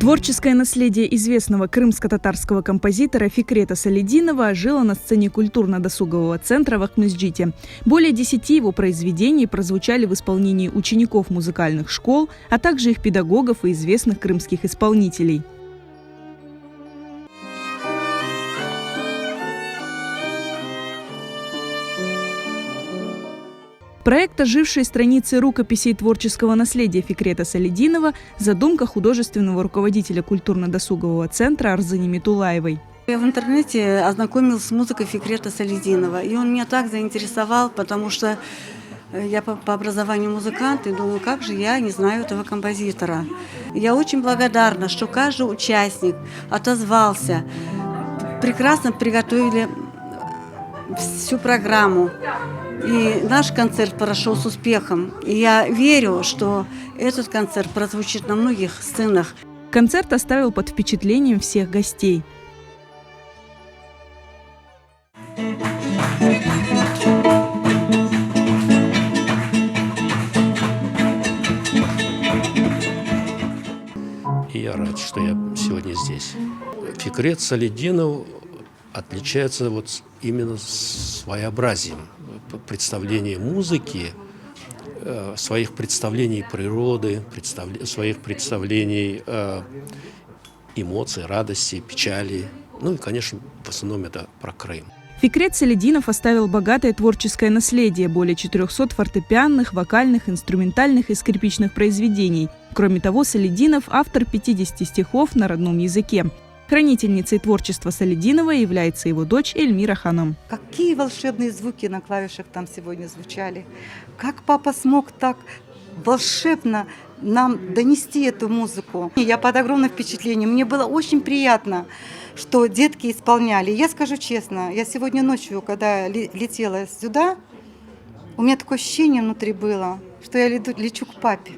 Творческое наследие известного крымско-татарского композитора Фикрета Салидинова ожило на сцене культурно-досугового центра в Акмесджите. Более 10 его произведений прозвучали в исполнении учеников музыкальных школ, а также их педагогов и известных крымских исполнителей. Проект «Ожившие страницы рукописей творческого наследия Фикрета Салидинова» – задумка художественного руководителя культурно-досугового центра Арзыни Метулаевой. Я в интернете ознакомилась с музыкой Фикрета Салидинова, и он меня так заинтересовал, потому что я по образованию музыкант, и думаю, как же я не знаю этого композитора. Я очень благодарна, что каждый участник отозвался, прекрасно приготовили всю программу. И наш концерт прошел с успехом. И я верю, что этот концерт прозвучит на многих сценах. Концерт оставил под впечатлением всех гостей. И я рад, что я сегодня здесь. Фикрет Салидинов отличается именно своеобразием представления музыки, своих представлений природы, своих представлений эмоций, радости, печали. Ну и, конечно, в основном это про Крым. Фикрет Салидинов оставил богатое творческое наследие, более 400 фортепианных, вокальных, инструментальных и скрипичных произведений. Кроме того, Салидинов – автор 50 стихов на родном языке. Хранительницей творчества Салидинова является его дочь Эльмира Ханум. Какие волшебные звуки на клавишах там сегодня звучали. Как папа смог так волшебно нам донести эту музыку. Я под огромным впечатлением. Мне было очень приятно, что детки исполняли. Я скажу честно, я сегодня ночью, когда летела сюда, у меня такое ощущение внутри было, что я лечу к папе.